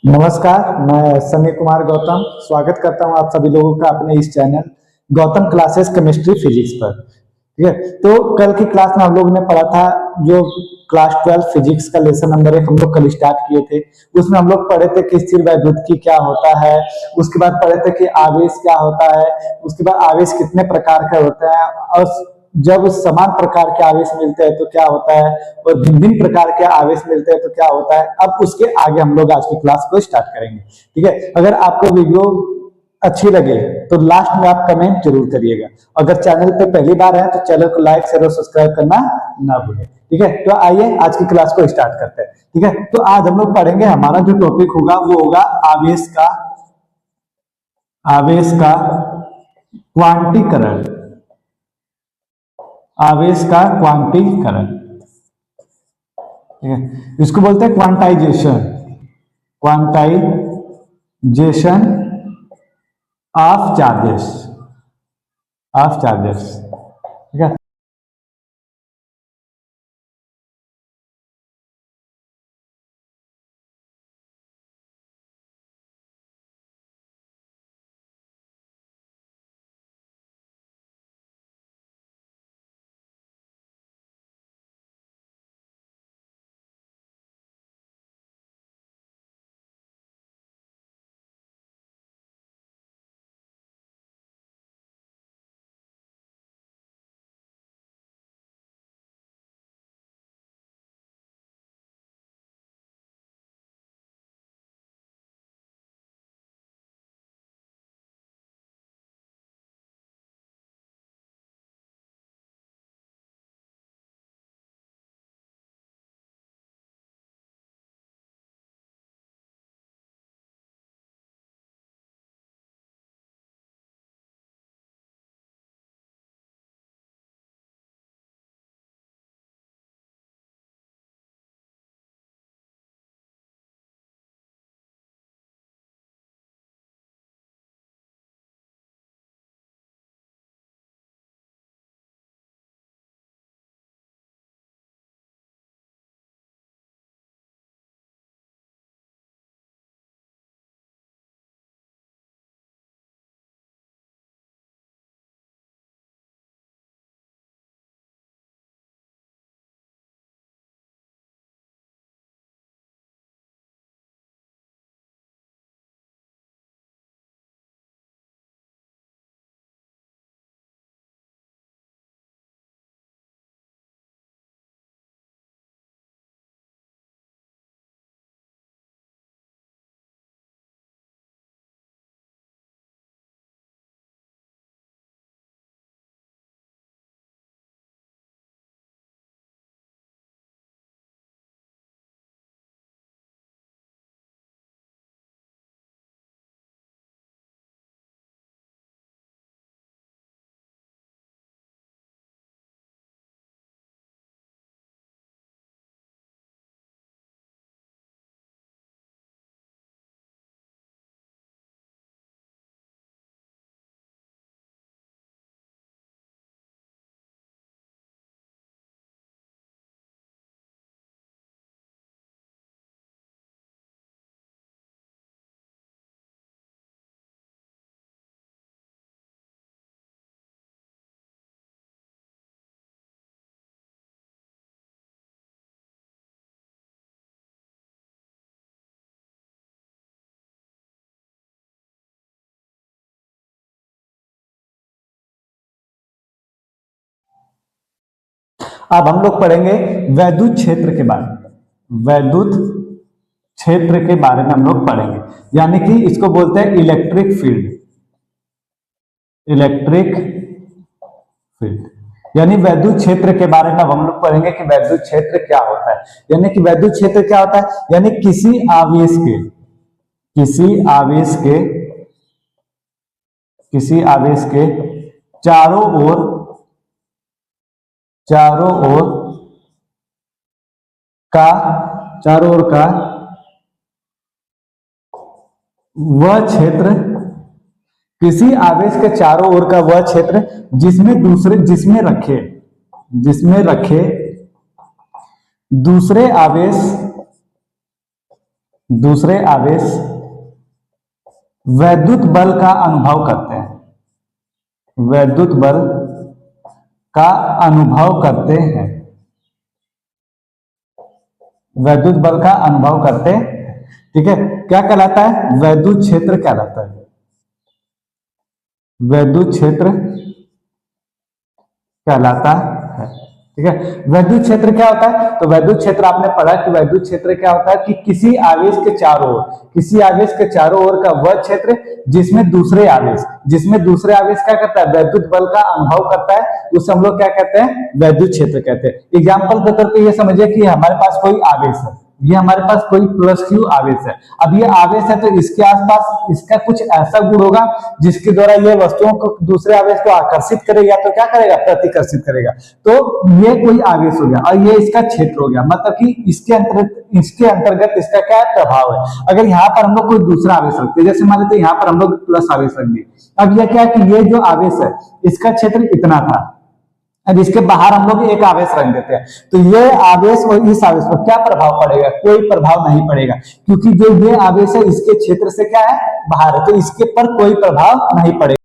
नमस्कार। मैं सनी कुमार गौतम स्वागत करता हूं आप सभी लोगों का अपने इस channel Gautam classes chemistry physics पर। ठीक है, तो कल की क्लास में हम लोग ने पढ़ा था जो क्लास 12 फिजिक्स का लेसन नंबर 1 हम लोग कल स्टार्ट किए थे। उसमें हम लोग पढ़े थे कि स्थिर वैद्युतिकी क्या होता है, उसके बाद पढ़े थे कि आवेश क्या होता है, उसके बाद आवेश कितने प्रकार के होते हैं और जब समान प्रकार के आवेश मिलते हैं तो क्या होता है और भिन्न भिन्न प्रकार के आवेश मिलते हैं तो क्या होता है। अब उसके आगे हम लोग आज की क्लास को स्टार्ट करेंगे। ठीक है, अगर आपको वीडियो अच्छी लगे तो लास्ट में आप कमेंट जरूर करिएगा। अगर चैनल पे पहली बार है तो चैनल को लाइक शेयर और सब्सक्राइब करना ना भूलें। ठीक है, तो आइए आज की क्लास को स्टार्ट करते हैं। ठीक है, तो आज हम लोग पढ़ेंगे, हमारा जो टॉपिक होगा वो होगा आवेश का क्वांटीकरण। आवेश का क्वांटीकरण, ठीक है, इसको बोलते हैं क्वांटाइजेशन। Quantization of charges. ठीक है, अब हम लोग पढ़ेंगे वैद्युत क्षेत्र के बारे में। वैद्युत क्षेत्र के बारे में हम लोग पढ़ेंगे, यानी कि इसको बोलते हैं इलेक्ट्रिक फील्ड। इलेक्ट्रिक फील्ड यानी वैद्युत क्षेत्र के बारे में अब हम लोग पढ़ेंगे कि वैद्युत क्षेत्र क्या होता है। यानी कि वैद्युत क्षेत्र क्या होता है, यानी किसी आवेश के चारों ओर का वह क्षेत्र, किसी आवेश के चारों ओर का वह क्षेत्र जिसमें रखे दूसरे आवेश दूसरे आवेश वैद्युत बल का अनुभव करते हैं, वैद्युत बल का अनुभव करते हैं, वैद्युत बल का अनुभव करते हैं। ठीक है, क्या कहलाता है? वैद्युत क्षेत्र कहलाता है, वैद्युत क्षेत्र कहलाता है। ठीक है, वैद्युत क्षेत्र क्या होता है? तो वैद्युत क्षेत्र आपने पढ़ा कि वैद्युत क्षेत्र क्या होता है कि किसी आवेश के चारों ओर, किसी आवेश के चारों ओर का वह क्षेत्र जिसमें दूसरे आवेश क्या करता है? वैद्युत बल का अनुभव करता है, उसे हम लोग क्या कहते हैं? वैद्युत क्षेत्र कहते हैं। एग्जाम्पल के तौर पर यह समझिए कि हमारे पास कोई आवेश है, ये हमारे पास कोई प्लस क्यू आवेश है। अब ये आवेश है तो इसके आसपास इसका कुछ ऐसा गुण होगा जिसके द्वारा ये वस्तुओं को, दूसरे आवेश को आकर्षित करेगा, तो क्या करेगा? प्रतिकर्षित करेगा। तो ये कोई आवेश हो गया और ये इसका क्षेत्र हो गया, मतलब कि इसके अंतर्गत इसका क्या प्रभाव है। अगर यहाँ पर हम लोग कोई दूसरा आवेश रखते हैं, जैसे मान लेते यहाँ पर हम लोग प्लस आवेश रख दिए, अब यह क्या है कि ये जो आवेश है इसका क्षेत्र इतना था, अब इसके बाहर हम लोग एक आवेश रख देते हैं, तो ये आवेश और इस आवेश पर क्या प्रभाव पड़ेगा? कोई प्रभाव नहीं पड़ेगा, क्योंकि जो ये आवेश है इसके क्षेत्र से क्या है? बाहर है, तो इसके पर कोई प्रभाव नहीं पड़ेगा।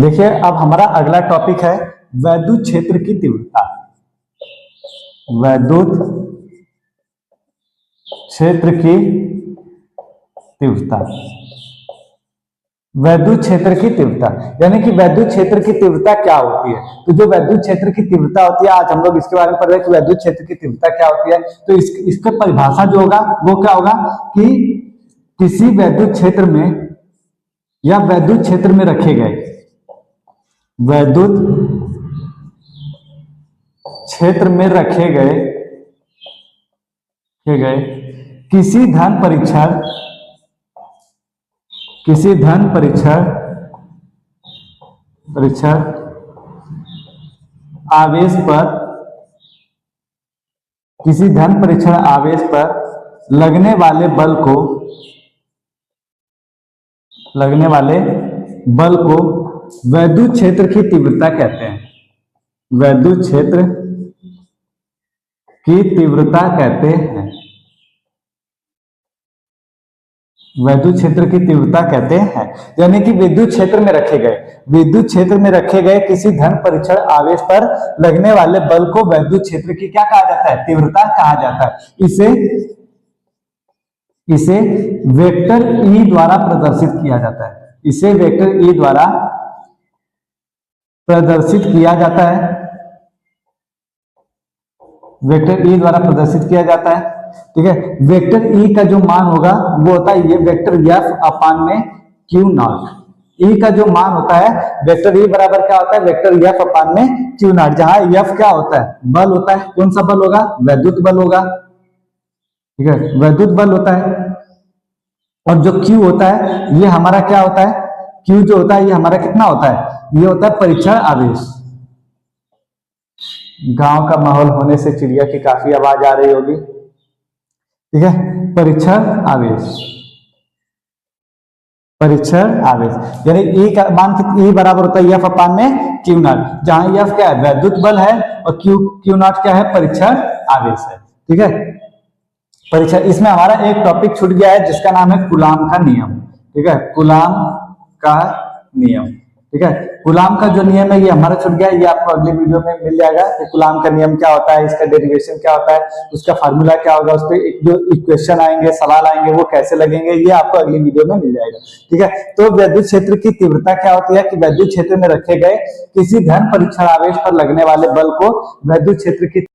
देखिए, अब हमारा अगला टॉपिक है वैद्युत क्षेत्र की तीव्रता। वैद्युत क्षेत्र की तीव्रता, वैद्युत क्षेत्र की तीव्रता, यानी कि वैद्युत क्षेत्र की तीव्रता क्या होती है? तो जो वैद्युत क्षेत्र की तीव्रता होती है, आज हम लोग इसके बारे में पढ़ रहे हैं कि वैद्युत क्षेत्र की तीव्रता क्या होती है। तो इसका परिभाषा जो होगा वो क्या होगा कि किसी वैद्युत क्षेत्र में या वैद्युत क्षेत्र में रखे गए, वैद्युत क्षेत्र में रखे गए किसी धन परीक्षण आवेश पर, किसी धन परीक्षण आवेश पर लगने वाले बल को वैद्युत क्षेत्र की तीव्रता कहते हैं। वैद्युत क्षेत्र की तीव्रता कहते हैं, वैद्युत क्षेत्र की तीव्रता कहते हैं। यानी कि विद्युत क्षेत्र में रखे गए किसी धन परीक्षण आवेश पर लगने वाले बल को वैद्युत क्षेत्र की क्या कहा जाता है? तीव्रता कहा जाता है। इसे वेक्टर ई द्वारा प्रदर्शित किया जाता है। इसे वेक्टर ई द्वारा प्रदर्शित किया जाता है, वेक्टर ई द्वारा प्रदर्शित किया जाता है। ठीक है, वेक्टर ई का जो मान होगा वो होता है ये वेक्टर एफ अपान में क्यू नॉट। ई का जो मान होता है वेक्टर ई बराबर क्या होता है, वेक्टर एफ अपान में क्यू नॉट, जहां एफ क्या होता है, बल होता है। कौन सा बल होगा, वैद्युत बल होगा। ठीक है, वैद्युत बल होता है। और जो क्यू होता है ये हमारा क्या होता है, क्यू जो होता है ये हमारा कितना होता है, ये होता है परीक्षण आवेश। गांव का माहौल होने से चिड़िया की काफी आवाज आ रही होगी। ठीक है, परीक्षण आवेश, परीक्षण आवेश यानी ई का मान ई बराबर होता है एफ अपान में क्यू नॉट, जहां एफ क्या है, वैद्युत बल है, और क्यू नॉट क्या है, परीक्षण आवेश है। ठीक है, परीक्षण, इसमें हमारा एक टॉपिक छूट गया है जिसका नाम है कूलाम का नियम। ठीक है, कूलाम का नियम। ठीक है, कूलाम का जो नियम है ये हमारा छूट गया है, ये आपको अगली वीडियो में मिल जाएगा कि कूलाम का नियम क्या होता है, इसका डेरिवेशन क्या होता है, उसका फार्मूला क्या होगा, उस पर जो इक्वेशन आएंगे, सवाल आएंगे, वो कैसे लगेंगे, ये आपको अगली वीडियो में मिल जाएगा। ठीक है, तो वैद्युत क्षेत्र की तीव्रता क्या होती है कि वैद्युत क्षेत्र में रखे गए किसी धन परीक्षण आवेश पर लगने वाले बल को वैद्युत क्षेत्र की